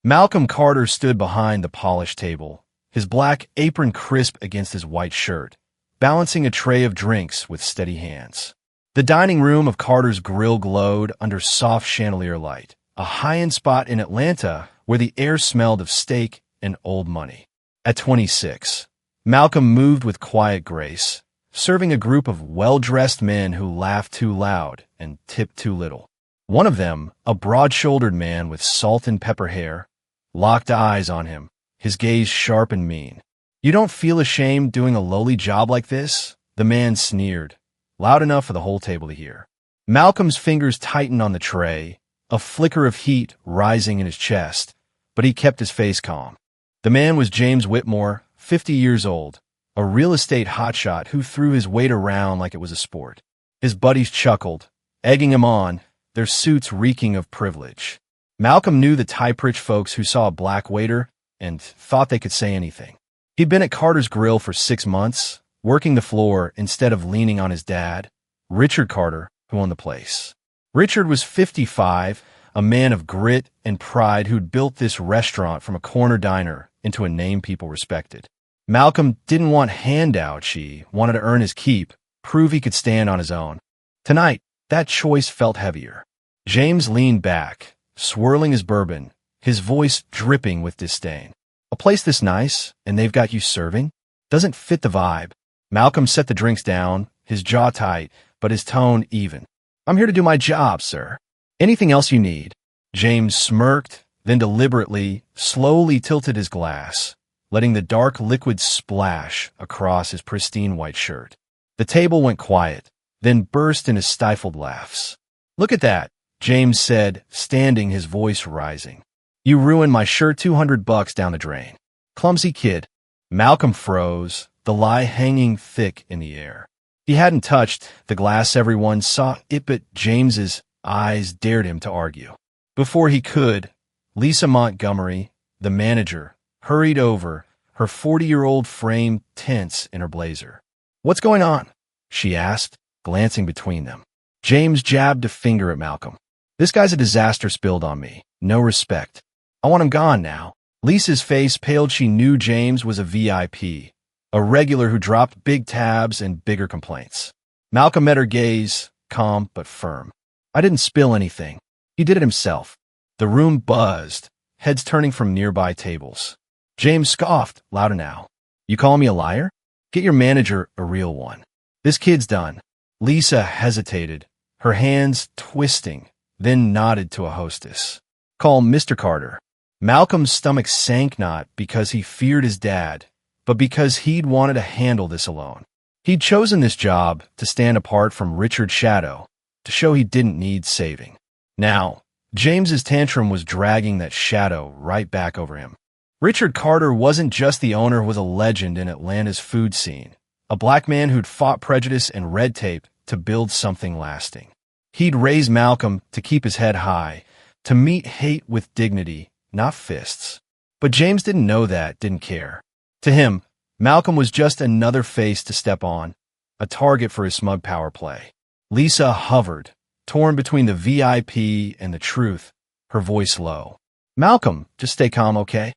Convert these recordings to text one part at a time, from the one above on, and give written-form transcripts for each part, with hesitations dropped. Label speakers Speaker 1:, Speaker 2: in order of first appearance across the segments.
Speaker 1: Malcolm Carter stood behind the polished table, his black apron crisp against his white shirt, balancing a tray of drinks with steady hands. The dining room of Carter's Grill glowed under soft chandelier light, a high-end spot in Atlanta where the air smelled of steak and old money. At 26, Malcolm moved with quiet grace, serving a group of well-dressed men who laughed too loud and tipped too little. One of them, a broad-shouldered man with salt and pepper hair, locked eyes on him, his gaze sharp and mean. "You don't feel ashamed doing a lowly job like this?" The man sneered, loud enough for the whole table to hear. Malcolm's fingers tightened on the tray, a flicker of heat rising in his chest, but he kept his face calm. The man was James Whitmore, 50 years old, a real estate hotshot who threw his weight around like it was a sport. His buddies chuckled, egging him on, their suits reeking of privilege. Malcolm knew the type-rich folks who saw a black waiter and thought they could say anything. He'd been at Carter's Grill for 6 months, working the floor instead of leaning on his dad, Richard Carter, who owned the place. Richard was 55, a man of grit and pride who'd built this restaurant from a corner diner into a name people respected. Malcolm didn't want handouts. He wanted to earn his keep, prove he could stand on his own. Tonight, that choice felt heavier. James leaned back, swirling his bourbon, his voice dripping with disdain. "A place this nice, and they've got you serving? Doesn't fit the vibe." Malcolm set the drinks down, his jaw tight, but his tone even. "I'm here to do my job, sir. Anything else you need?" James smirked, then deliberately, slowly tilted his glass, letting the dark liquid splash across his pristine white shirt. The table went quiet, then burst into stifled laughs. "Look at that," James said, standing, his voice rising. "You ruined my shirt, $200 down the drain. Clumsy kid." Malcolm froze, the lie hanging thick in the air. He hadn't touched the glass. Everyone saw it, but James's eyes dared him to argue. Before he could, Lisa Montgomery, the manager, hurried over, her 40-year-old frame tense in her blazer. "What's going on?" she asked, glancing between them. James jabbed a finger at Malcolm. "This guy's a disaster spilled on me. No respect. I want him gone now." Lisa's face paled. She knew James was a VIP, a regular who dropped big tabs and bigger complaints. Malcolm met her gaze, calm but firm. "I didn't spill anything. He did it himself." The room buzzed, heads turning from nearby tables. James scoffed, louder now. "You call me a liar? Get your manager a real one. This kid's done." Lisa hesitated, her hands twisting, then nodded to a hostess. "Call Mr. Carter." Malcolm's stomach sank, not because he feared his dad, but because he'd wanted to handle this alone. He'd chosen this job to stand apart from Richard's shadow, to show he didn't need saving. Now, James's tantrum was dragging that shadow right back over him. Richard Carter wasn't just the owner who was a legend in Atlanta's food scene, a black man who'd fought prejudice and red tape to build something lasting. He'd raised Malcolm to keep his head high, to meet hate with dignity, not fists. But James didn't know that, didn't care. To him, Malcolm was just another face to step on, a target for his smug power play. Lisa hovered, torn between the VIP and the truth, her voice low. "Malcolm, just stay calm, okay?"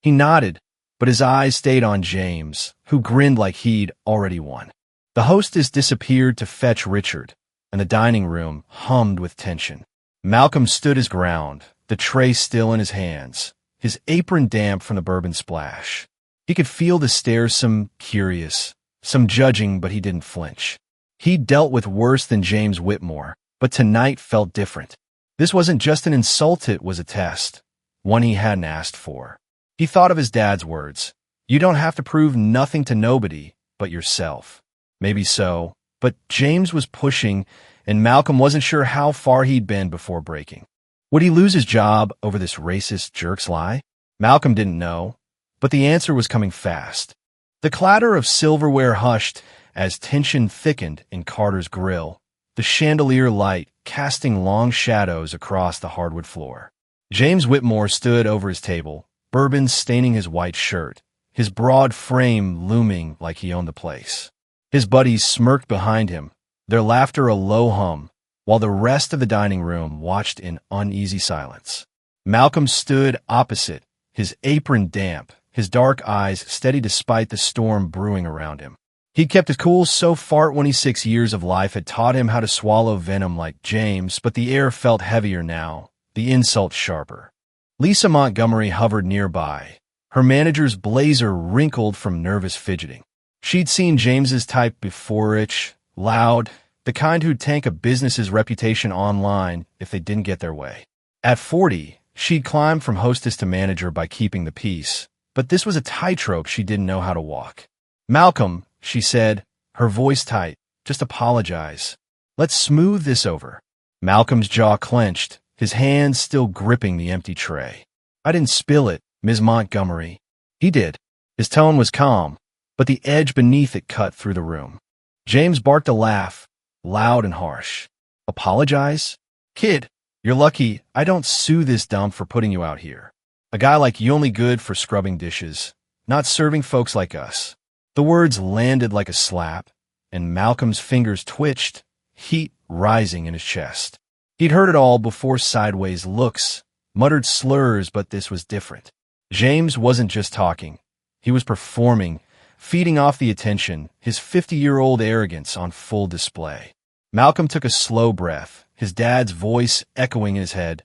Speaker 1: He nodded, but his eyes stayed on James, who grinned like he'd already won. The hostess disappeared to fetch Richard, and the dining room hummed with tension. Malcolm stood his ground, the tray still in his hands, his apron damp from the bourbon splash. He could feel the stares, some curious, some judging, but he didn't flinch. He'd dealt with worse than James Whitmore, but tonight felt different. This wasn't just an insult, it was a test, one he hadn't asked for. He thought of his dad's words, "You don't have to prove nothing to nobody but yourself." Maybe so, but James was pushing, and Malcolm wasn't sure how far he'd been before breaking. Would he lose his job over this racist jerk's lie? Malcolm didn't know, but the answer was coming fast. The clatter of silverware hushed as tension thickened in Carter's Grill, the chandelier light casting long shadows across the hardwood floor. James Whitmore stood over his table, bourbon staining his white shirt, his broad frame looming like he owned the place. His buddies smirked behind him, their laughter a low hum, while the rest of the dining room watched in uneasy silence. Malcolm stood opposite, his apron damp, his dark eyes steady despite the storm brewing around him. He'd kept his cool so far 26 years of life had taught him how to swallow venom like James, but the air felt heavier now, the insult sharper. Lisa Montgomery hovered nearby, her manager's blazer wrinkled from nervous fidgeting. She'd seen James's type before, rich, loud, the kind who'd tank a business's reputation online if they didn't get their way. At 40, she'd climbed from hostess to manager by keeping the peace, but this was a tightrope she didn't know how to walk. "Malcolm," she said, her voice tight, "just apologize. Let's smooth this over." Malcolm's jaw clenched, his hands still gripping the empty tray. "I didn't spill it, Ms. Montgomery." He did. His tone was calm, but the edge beneath it cut through the room. James barked a laugh, loud and harsh. "Apologize? Kid, you're lucky I don't sue this dump for putting you out here. A guy like you only good for scrubbing dishes, not serving folks like us." The words landed like a slap, and Malcolm's fingers twitched, heat rising in his chest. He'd heard it all before, sideways looks, muttered slurs, but this was different. James wasn't just talking. He was performing, feeding off the attention, his 50-year-old arrogance on full display. Malcolm took a slow breath, his dad's voice echoing in his head.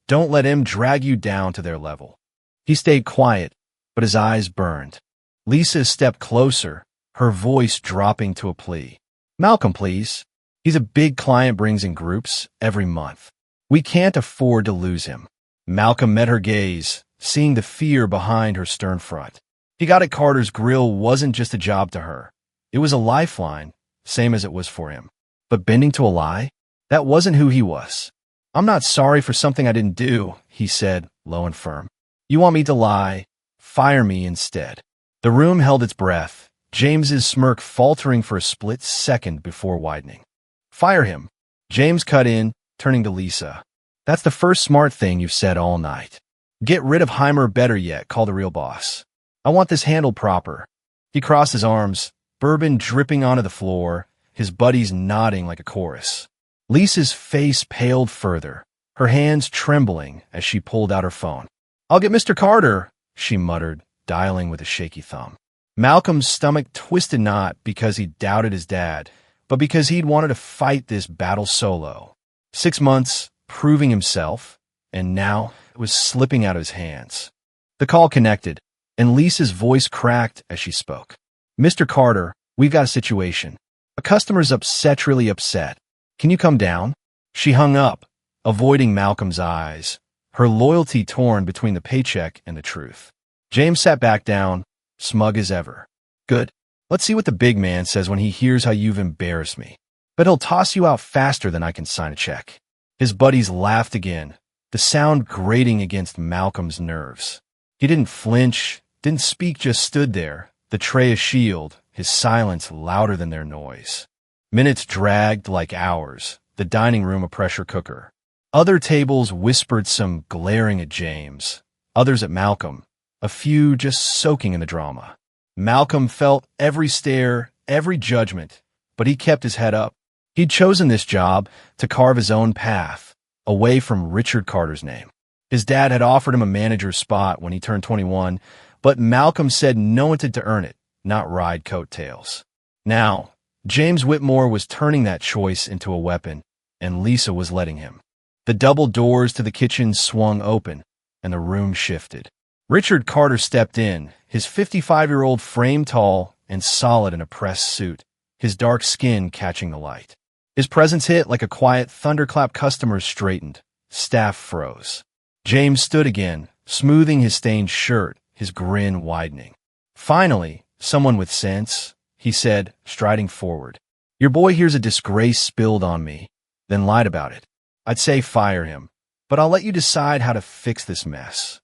Speaker 1: "Don't let him drag you down to their level." He stayed quiet, but his eyes burned. Lisa stepped closer, her voice dropping to a plea. "Malcolm, please. He's a big client, brings in groups every month. We can't afford to lose him." Malcolm met her gaze, seeing the fear behind her stern front. He got it, Carter's Grill wasn't just a job to her. It was a lifeline, same as it was for him. But bending to a lie? That wasn't who he was. "I'm not sorry for something I didn't do," he said, low and firm. "You want me to lie? Fire me instead." The room held its breath, James's smirk faltering for a split second before widening. "Fire him," James cut in, turning to Lisa. "That's the first smart thing you've said all night. Get rid of Heimer, better yet, call the real boss. I want this handled proper." He crossed his arms, bourbon dripping onto the floor, his buddies nodding like a chorus. Lisa's face paled further, her hands trembling as she pulled out her phone. "I'll get Mr. Carter," she muttered, dialing with a shaky thumb. Malcolm's stomach twisted, not because he doubted his dad, but because he'd wanted to fight this battle solo. 6 months, proving himself, and now it was slipping out of his hands. The call connected, and Lisa's voice cracked as she spoke. "Mr. Carter, we've got a situation. A customer's upset, really upset. Can you come down?" She hung up, avoiding Malcolm's eyes, her loyalty torn between the paycheck and the truth. James sat back down, smug as ever. "Good. Let's see what the big man says when he hears how you've embarrassed me. But he'll toss you out faster than I can sign a check." His buddies laughed again, the sound grating against Malcolm's nerves. He didn't flinch, didn't speak, just stood there, the tray a shield, his silence louder than their noise. Minutes dragged like hours, the dining room a pressure cooker. Other tables whispered, some glaring at James, others at Malcolm, a few just soaking in the drama. Malcolm felt every stare, every judgment, but he kept his head up. He'd chosen this job to carve his own path, away from Richard Carter's name. His dad had offered him a manager's spot when he turned 21, but Malcolm said no one to earn it, not ride coattails. Now, James Whitmore was turning that choice into a weapon, and Lisa was letting him. The double doors to the kitchen swung open, and the room shifted. Richard Carter stepped in, his 55-year-old frame tall and solid in a pressed suit, his dark skin catching the light. His presence hit like a quiet thunderclap. Customers straightened, staff froze. James stood again, smoothing his stained shirt, his grin widening. "Finally, someone with sense," he said, striding forward. "Your boy here's a disgrace spilled on me, then lied about it. I'd say fire him, but I'll let you decide how to fix this mess."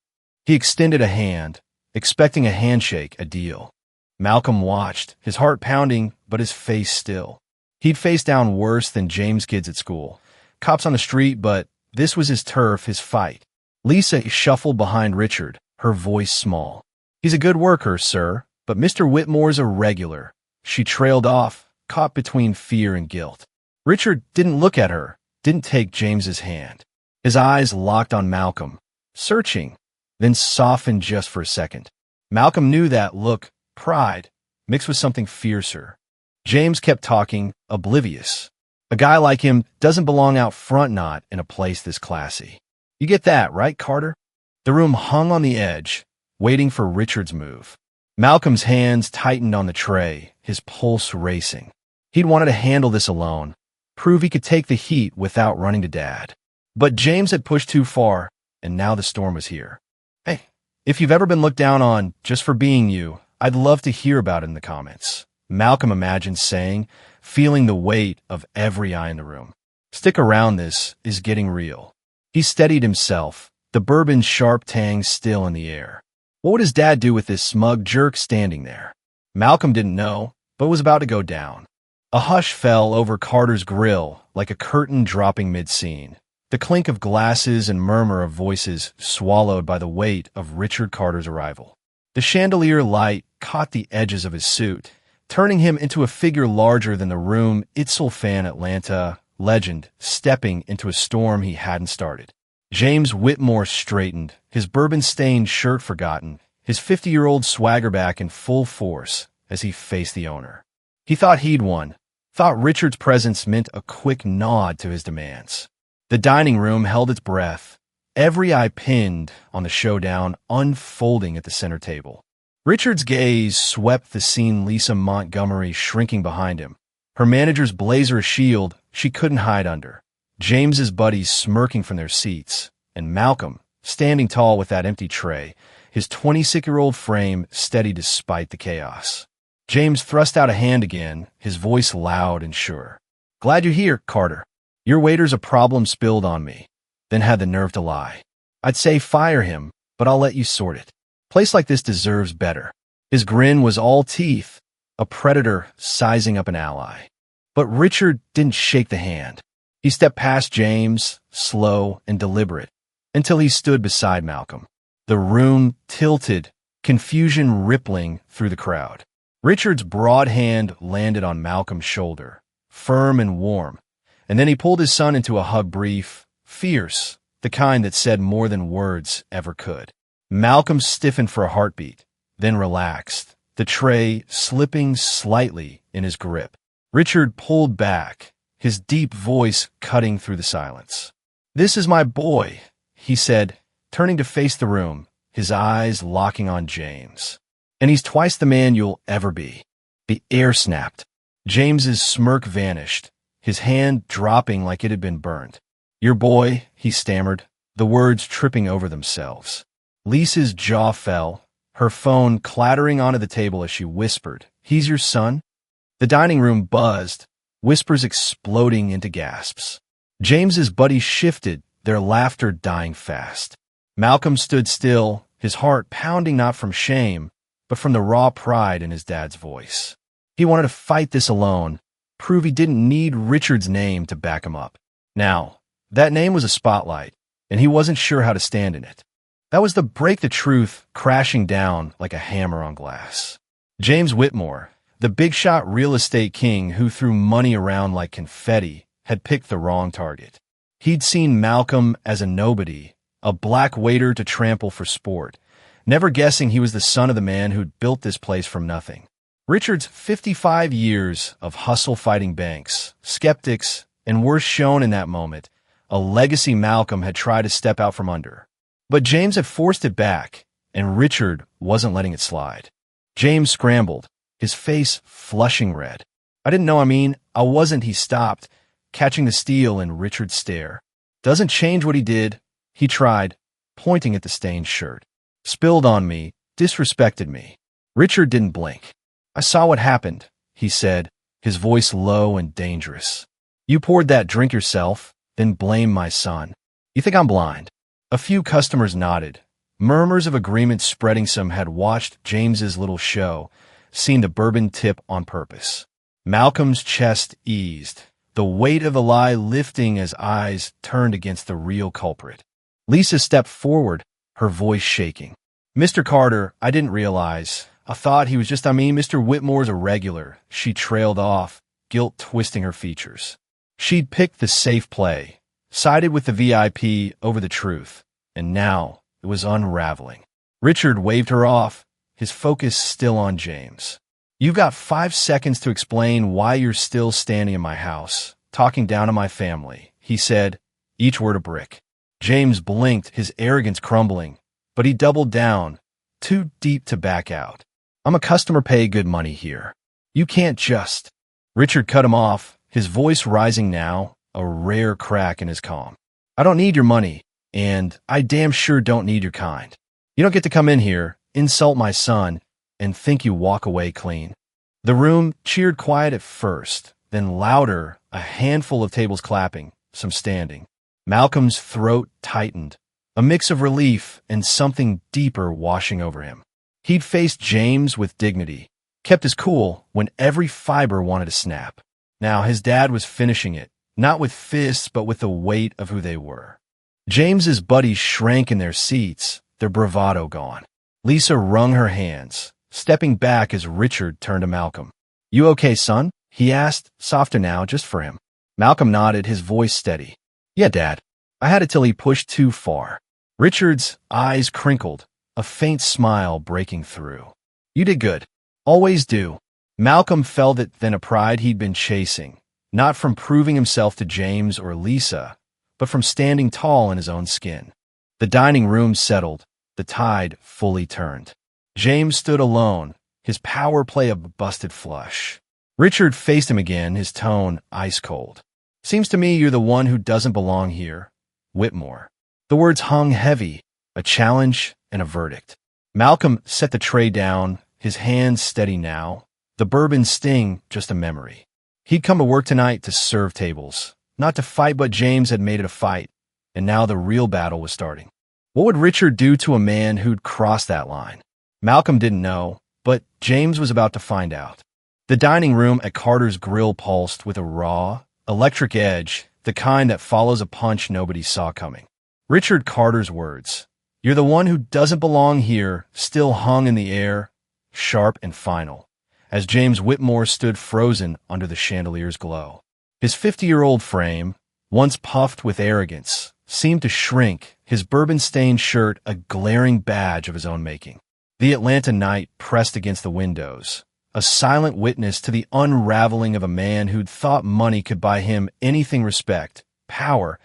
Speaker 1: He extended a hand, expecting a handshake, a deal. Malcolm watched, his heart pounding, but his face still. He'd faced down worse than James' kids at school, cops on the street, but this was his turf, his fight. Lisa shuffled behind Richard, her voice small. "He's a good worker, sir, but Mr. Whitmore's a regular." She trailed off, caught between fear and guilt. Richard didn't look at her, didn't take James's hand. His eyes locked on Malcolm, searching, then softened just for a second. Malcolm knew that look, pride, mixed with something fiercer. James kept talking, oblivious. A guy like him doesn't belong out front, not in a place this classy. You get that, right, Carter? The room hung on the edge, waiting for Richard's move. Malcolm's hands tightened on the tray, his pulse racing. He'd wanted to handle this alone, prove he could take the heat without running to Dad. But James had pushed too far, and now the storm was here. Hey, if you've ever been looked down on just for being you, I'd love to hear about it in the comments. Malcolm imagined saying, feeling the weight of every eye in the room. Stick around, this is getting real. He steadied himself, the bourbon's sharp tang still in the air. What would his dad do with this smug jerk standing there? Malcolm didn't know, but was about to go down. A hush fell over Carter's grill like a curtain dropping mid-scene. The clink of glasses and murmur of voices swallowed by the weight of Richard Carter's arrival. The chandelier light caught the edges of his suit, turning him into a figure larger than the room Itzel fan Atlanta legend stepping into a storm he hadn't started. James Whitmore straightened, his bourbon-stained shirt forgotten, his 50-year-old swagger back in full force as he faced the owner. He thought he'd won, thought Richard's presence meant a quick nod to his demands. The dining room held its breath, every eye pinned on the showdown unfolding at the center table. Richard's gaze swept the scene, Lisa Montgomery shrinking behind him, her manager's blazer a shield she couldn't hide under, James's buddies smirking from their seats, and Malcolm, standing tall with that empty tray, his 26-year-old frame steady despite the chaos. James thrust out a hand again, his voice loud and sure. "Glad you're here, Carter. Your waiter's a problem spilled on me," then had the nerve to lie. "I'd say fire him, but I'll let you sort it. Place like this deserves better." His grin was all teeth, a predator sizing up an ally. But Richard didn't shake the hand. He stepped past James, slow and deliberate, until he stood beside Malcolm. The room tilted, confusion rippling through the crowd. Richard's broad hand landed on Malcolm's shoulder, firm and warm, and then he pulled his son into a hug, brief, fierce, the kind that said more than words ever could. Malcolm stiffened for a heartbeat, then relaxed, the tray slipping slightly in his grip. Richard pulled back, his deep voice cutting through the silence. "This is my boy," he said, turning to face the room, his eyes locking on James. "And he's twice the man you'll ever be." The air snapped. James's smirk vanished, his hand dropping like it had been burned. "Your boy," he stammered, the words tripping over themselves. Lisa's jaw fell, her phone clattering onto the table as she whispered, "He's your son?" The dining room buzzed, whispers exploding into gasps. James's buddies shifted, their laughter dying fast. Malcolm stood still, his heart pounding not from shame, but from the raw pride in his dad's voice. He wanted to fight this alone, prove he didn't need Richard's name to back him up. Now, that name was a spotlight, and he wasn't sure how to stand in it. That was to break the truth crashing down like a hammer on glass. James Whitmore, the big-shot real estate king who threw money around like confetti, had picked the wrong target. He'd seen Malcolm as a nobody, a black waiter to trample for sport, never guessing he was the son of the man who'd built this place from nothing. Richard's 55 years of hustle-fighting banks, skeptics, and worse shown in that moment, a legacy Malcolm had tried to step out from under. But James had forced it back, and Richard wasn't letting it slide. James scrambled, his face flushing red. I wasn't," he stopped, catching the steel in Richard's stare. "Doesn't change what he did," he tried, pointing at the stained shirt. "Spilled on me, disrespected me." Richard didn't blink. "I saw what happened," he said, his voice low and dangerous. "You poured that drink yourself, then blamed my son. You think I'm blind?" A few customers nodded, murmurs of agreement spreading. Some had watched James's little show, seen the bourbon tip on purpose. Malcolm's chest eased, the weight of the lie lifting as eyes turned against the real culprit. Lisa stepped forward, her voice shaking. "Mr. Carter, I didn't realize. I thought he was just, Mr. Whitmore's a regular," she trailed off, guilt twisting her features. She'd picked the safe play, sided with the VIP over the truth, and now It was unraveling. Richard waved her off, his focus still on James. "You've got 5 seconds to explain why you're still standing in my house, talking down to my family," he said, each word a brick. James blinked, his arrogance crumbling, but he doubled down, too deep to back out. "I'm a customer, pay good money here. You can't just—" Richard cut him off, his voice rising now, a rare crack in his calm. "I don't need your money, and I damn sure don't need your kind. You don't get to come in here, insult my son, and think you walk away clean." The room cheered quiet at first, then louder, a handful of tables clapping, some standing. Malcolm's throat tightened, a mix of relief and something deeper washing over him. He'd faced James with dignity, kept his cool when every fiber wanted to snap. Now his dad was finishing it, not with fists but with the weight of who they were. James's buddies shrank in their seats, their bravado gone. Lisa wrung her hands, stepping back as Richard turned to Malcolm. "You okay, son?" he asked, softer now, just for him. Malcolm nodded, his voice steady. "Yeah, Dad. I had it till he pushed too far." Richard's eyes crinkled, a faint smile breaking through. "You did good. Always do." Malcolm felt it, then a pride he'd been chasing, not from proving himself to James or Lisa, but from standing tall in his own skin. The dining room settled, the tide fully turned. James stood alone, his power play a busted flush. Richard faced him again, his tone ice cold. "Seems to me you're the one who doesn't belong here, Whitmore." The words hung heavy, a challenge and a verdict. Malcolm set the tray down, his hands steady now, the bourbon sting just a memory. He'd come to work tonight to serve tables, not to fight, but James had made it a fight, and now the real battle was starting. What would Richard do to a man who'd crossed that line? Malcolm didn't know, but James was about to find out. The dining room at Carter's Grill pulsed with a raw, electric edge, the kind that follows a punch nobody saw coming. Richard Carter's words, "You're the one who doesn't belong here," still hung in the air, sharp and final, as James Whitmore stood frozen under the chandelier's glow. His 50-year-old frame, once puffed with arrogance, seemed to shrink, his bourbon-stained shirt a glaring badge of his own making. The Atlanta night pressed against the windows, a silent witness to the unraveling of a man who'd thought money could buy him anything: respect, power,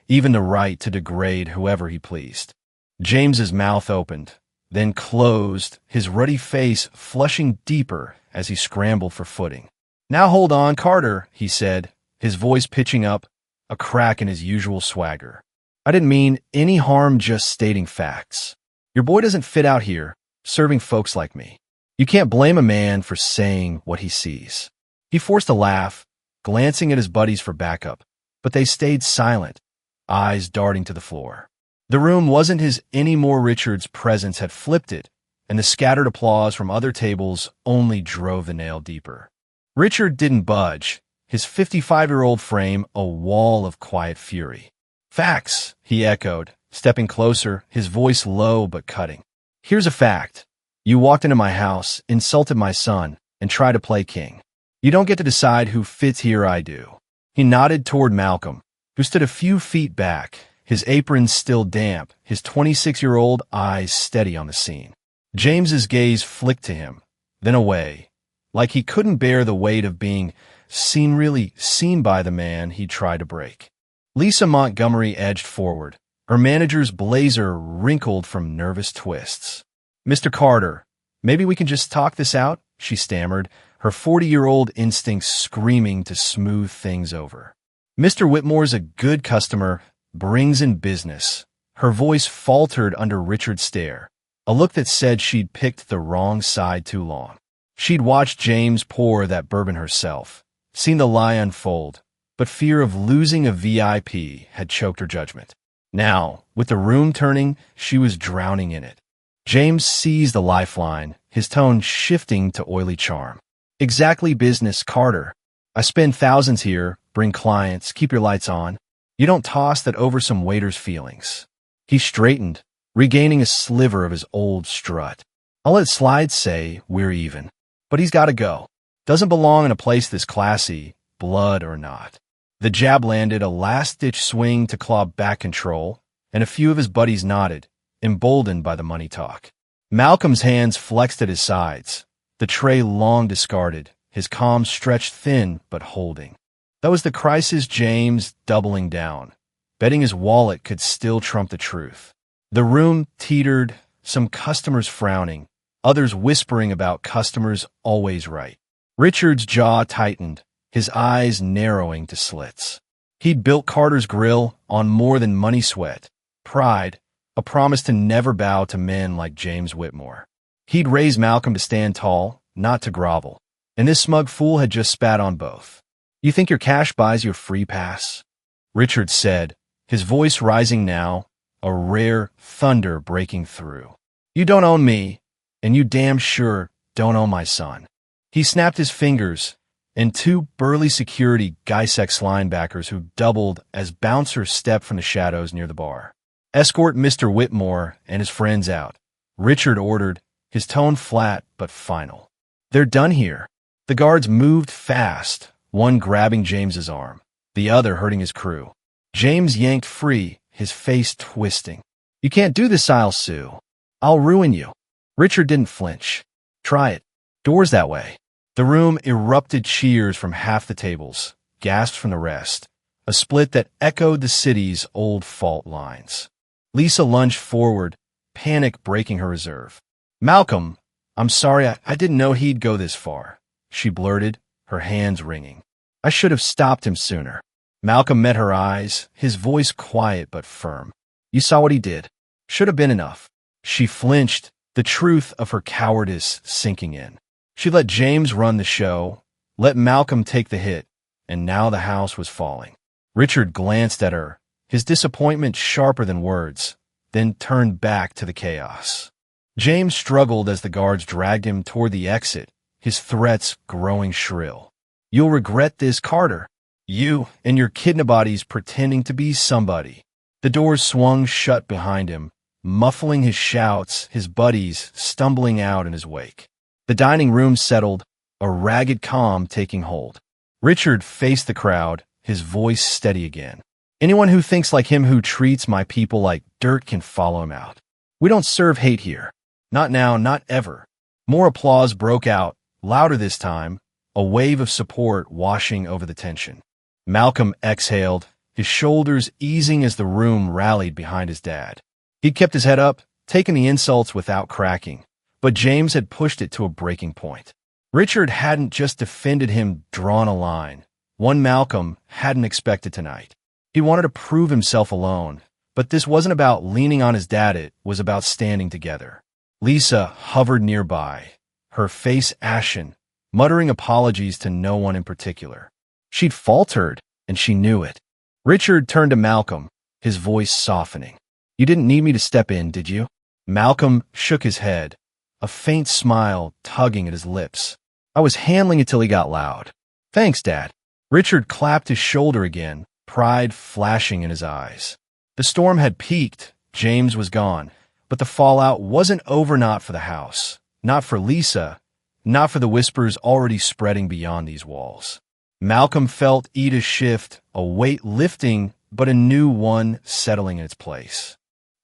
Speaker 1: even the right to degrade whoever he pleased. James's mouth opened, then closed, his ruddy face flushing deeper as he scrambled for footing. "Now hold on, Carter," he said, his voice pitching up, a crack in his usual swagger. "I didn't mean any harm, just stating facts. Your boy doesn't fit out here, serving folks like me. You can't blame a man for saying what he sees." He forced a laugh, glancing at his buddies for backup, but they stayed silent, eyes darting to the floor. The room wasn't his anymore. Richard's presence had flipped it, and the scattered applause from other tables only drove the nail deeper. Richard didn't budge, his 55-year-old frame a wall of quiet fury. "Facts," he echoed, stepping closer, his voice low but cutting. "Here's a fact. You walked into my house, insulted my son, and tried to play king. You don't get to decide who fits here, I do." He nodded toward Malcolm, who stood a few feet back, his apron still damp, his 26-year-old eyes steady on the scene. James's gaze flicked to him, then away, like he couldn't bear the weight of being seen, really seen by the man he tried to break. Lisa Montgomery edged forward, her manager's blazer wrinkled from nervous twists. "Mr. Carter, maybe we can just talk this out," she stammered, her 40-year-old instincts screaming to smooth things over. "Mr. Whitmore's a good customer, brings in business." Her voice faltered under Richard's stare, a look that said she'd picked the wrong side too long. She'd watched James pour that bourbon herself, seen the lie unfold, but fear of losing a VIP had choked her judgment. Now, with the room turning, she was drowning in it. James seized the lifeline, his tone shifting to oily charm. "Exactly business, Carter. I spend thousands here, bring clients, keep your lights on. You don't toss that over some waiter's feelings." He straightened, regaining a sliver of his old strut. "I'll let slide say we're even. But he's got to go. Doesn't belong in a place this classy, blood or not." The jab landed, a last-ditch swing to claw back control, and a few of his buddies nodded, emboldened by the money talk. Malcolm's hands flexed at his sides, the tray long discarded, his calm stretched thin but holding. That was the crisis. James doubling down, betting his wallet could still trump the truth. The room teetered, some customers frowning, others whispering about customers always right. Richard's jaw tightened, his eyes narrowing to slits. He'd built Carter's Grill on more than money, sweat, pride, a promise to never bow to men like James Whitmore. He'd raised Malcolm to stand tall, not to grovel, and this smug fool had just spat on both. "You think your cash buys you a free pass?" Richard said, his voice rising now, a rare thunder breaking through. "You don't own me, and you damn sure don't own my son." He snapped his fingers, and two burly security Gysex linebackers who doubled as bouncers stepped from the shadows near the bar. "Escort Mr. Whitmore and his friends out," Richard ordered, his tone flat but final. "They're done here." The guards moved fast, one grabbing James's arm, the other hurting his crew. James yanked free, his face twisting. "You can't do this, I'll sue. I'll ruin you." Richard didn't flinch. "Try it. Doors that way." The room erupted, cheers from half the tables, gasps from the rest, a split that echoed the city's old fault lines. Lisa lunged forward, panic breaking her reserve. "Malcolm, I'm sorry, I didn't know he'd go this far," she blurted, her hands wringing. "I should have stopped him sooner." Malcolm met her eyes, his voice quiet but firm. "You saw what he did. Should have been enough." She flinched, the truth of her cowardice sinking in. She let James run the show, let Malcolm take the hit, and now the house was falling. Richard glanced at her, his disappointment sharper than words, then turned back to the chaos. James struggled as the guards dragged him toward the exit, his threats growing shrill. "You'll regret this, Carter. You and your kidnabodies pretending to be somebody." The doors swung shut behind him, muffling his shouts, his buddies stumbling out in his wake. The dining room settled, a ragged calm taking hold. Richard faced the crowd, his voice steady again. "Anyone who thinks like him, who treats my people like dirt, can follow him out. We don't serve hate here. Not now, not ever." More applause broke out, louder this time, a wave of support washing over the tension. Malcolm exhaled, his shoulders easing as the room rallied behind his dad. He'd kept his head up, taken the insults without cracking, but James had pushed it to a breaking point. Richard hadn't just defended him, drawn a line, one Malcolm hadn't expected tonight. He wanted to prove himself alone, but this wasn't about leaning on his dad, it was about standing together. Lisa hovered nearby, her face ashen, muttering apologies to no one in particular. She'd faltered, and she knew it. Richard turned to Malcolm, his voice softening. "You didn't need me to step in, did you?" Malcolm shook his head, a faint smile tugging at his lips. "I was handling it till he got loud." "Thanks, Dad." Richard clapped his shoulder again, pride flashing in his eyes. The storm had peaked, James was gone, but the fallout wasn't over, not for the house, not for Lisa, not for the whispers already spreading beyond these walls. Malcolm felt Ida's shift, a weight lifting, but a new one settling in its place.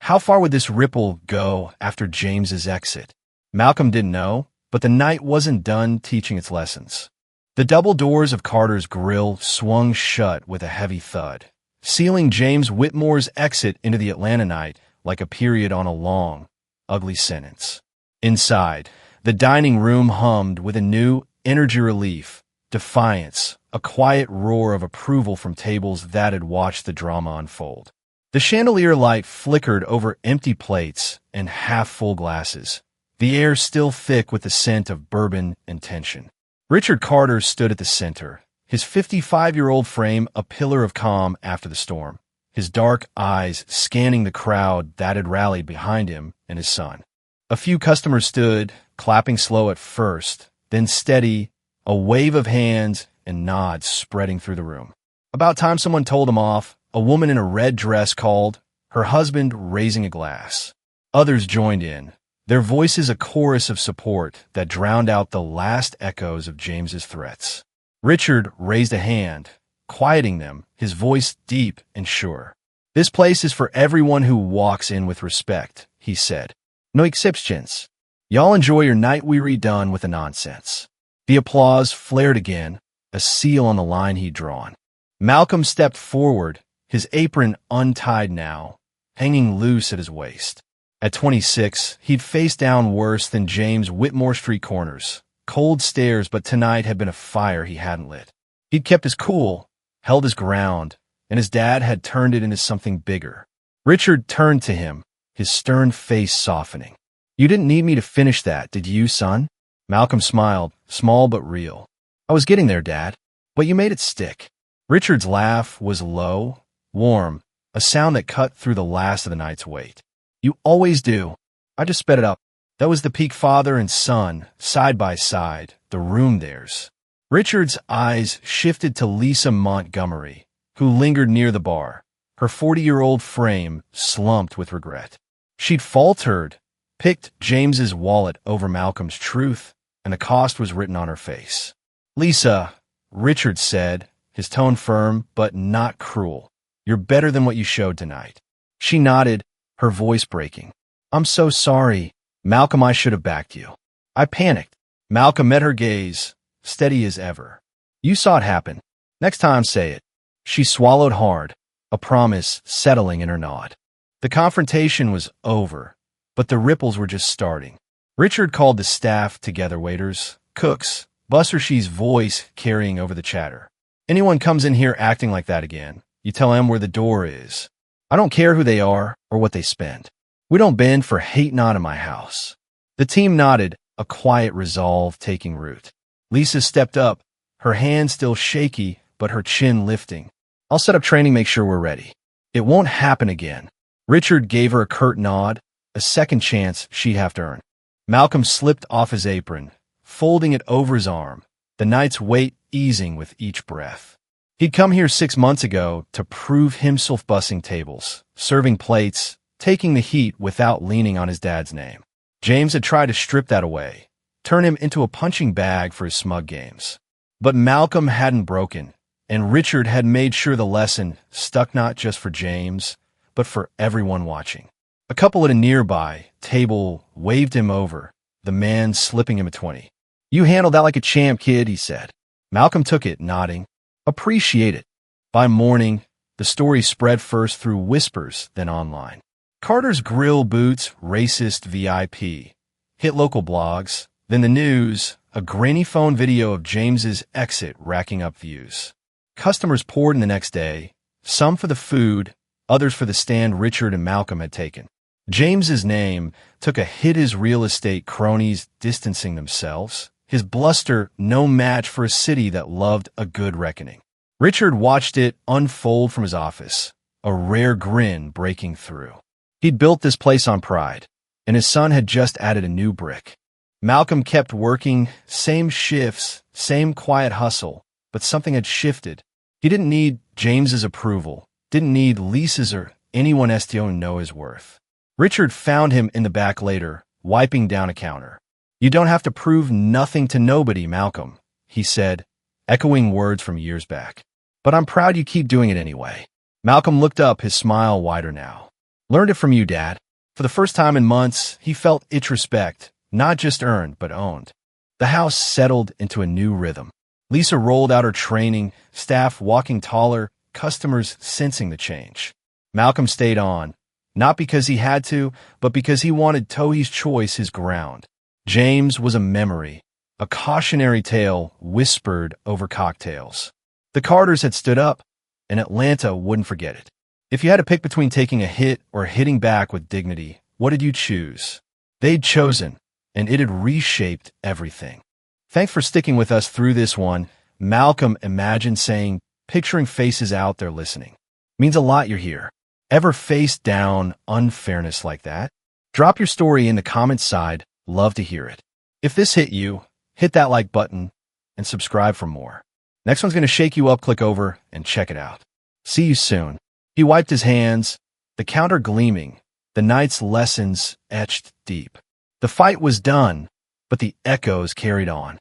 Speaker 1: How far would this ripple go after James's exit? Malcolm didn't know, but the night wasn't done teaching its lessons. The double doors of Carter's Grill swung shut with a heavy thud, sealing James Whitmore's exit into the Atlanta night like a period on a long, ugly sentence. Inside, the dining room hummed with a new energy, relief, defiance, a quiet roar of approval from tables that had watched the drama unfold. The chandelier light flickered over empty plates and half-full glasses, the air still thick with the scent of bourbon and tension. Richard Carter stood at the center, his 55-year-old frame a pillar of calm after the storm, his dark eyes scanning the crowd that had rallied behind him and his son. A few customers stood, clapping slow at first, then steady, a wave of hands and nods spreading through the room. About time someone told him off, a woman in a red dress called, her husband raising a glass. Others joined in, their voices a chorus of support that drowned out the last echoes of James's threats. Richard raised a hand, quieting them, his voice deep and sure. "This place is for everyone who walks in with respect," he said. No exceptions. Y'all enjoy your night weary done with the nonsense. The applause flared again, a seal on the line he'd drawn. Malcolm stepped forward, his apron untied now, hanging loose at his waist. At 26, he'd faced down worse than James Whitmore Street corners. Cold stares, but tonight had been a fire he hadn't lit. He'd kept his cool, held his ground, and his dad had turned it into something bigger. Richard turned to him, his stern face softening. You didn't need me to finish that, did you, son? Malcolm smiled, small but real. I was getting there, Dad, but you made it stick. Richard's laugh was low, warm, a sound that cut through the last of the night's weight. You always do. I just sped it up. That was the peak father and son, side by side, the room theirs. Richard's eyes shifted to Lisa Montgomery, who lingered near the bar, her 40-year-old frame slumped with regret. She'd faltered, picked James's wallet over Malcolm's truth, and the cost was written on her face. Lisa, Richard said, his tone firm but not cruel. You're better than what you showed tonight. She nodded, her voice breaking. I'm so sorry. Malcolm, I should have backed you. I panicked. Malcolm met her gaze, steady as ever. You saw it happen. Next time, say it. She swallowed hard, a promise settling in her nod. The confrontation was over, but the ripples were just starting. Richard called the staff together, waiters, cooks, Bussershe's voice carrying over the chatter. Anyone comes in here acting like that again, you tell them where the door is. I don't care who they are or what they spend. We don't bend for hate not in my house. The team nodded, a quiet resolve taking root. Lisa stepped up, her hand still shaky, but her chin lifting. I'll set up training, make sure we're ready. It won't happen again. Richard gave her a curt nod, a second chance she'd have to earn. Malcolm slipped off his apron, folding it over his arm, the night's weight easing with each breath. He'd come here 6 months ago to prove himself, bussing tables, serving plates, taking the heat without leaning on his dad's name. James had tried to strip that away, turn him into a punching bag for his smug games. But Malcolm hadn't broken, and Richard had made sure the lesson stuck not just for James, but for everyone watching. A couple at a nearby table waved him over, the man slipping him a 20. You handled that like a champ, kid, he said. Malcolm took it, nodding. Appreciate it. By morning, the story spread first through whispers, then online. Carter's Grill Boots Racist VIP hit local blogs, then the news, a grainy phone video of James's exit racking up views. Customers poured in the next day, some for the food, others for the stand Richard and Malcolm had taken. James's name took a hit, his real estate cronies distancing themselves, his bluster no match for a city that loved a good reckoning. Richard watched it unfold from his office, a rare grin breaking through. He'd built this place on pride, and his son had just added a new brick. Malcolm kept working, same shifts, same quiet hustle, but something had shifted. He didn't need James's approval, didn't need Lisa's or anyone else to know his worth. Richard found him in the back later, wiping down a counter. You don't have to prove nothing to nobody, Malcolm, he said, echoing words from years back. But I'm proud you keep doing it anyway. Malcolm looked up, his smile wider now. Learned it from you, Dad. For the first time in months, he felt its respect, not just earned, but owned. The house settled into a new rhythm. Lisa rolled out her training, staff walking taller, customers sensing the change. Malcolm stayed on, not because he had to, but because he wanted Tohi's choice his ground. James was a memory, a cautionary tale whispered over cocktails. The Carters had stood up, and Atlanta wouldn't forget it. If you had to pick between taking a hit or hitting back with dignity, what did you choose? They'd chosen, and it had reshaped everything. Thanks for sticking with us through this one. Malcolm imagined saying, picturing faces out there listening. Means a lot you're here. Ever faced down unfairness like that? Drop your story in the comments side. Love to hear it. If this hit you, hit that like button and subscribe for more. Next one's going to shake you up. Click over and check it out. See you soon. He wiped his hands, the counter gleaming, the night's lessons etched deep. The fight was done, but the echoes carried on.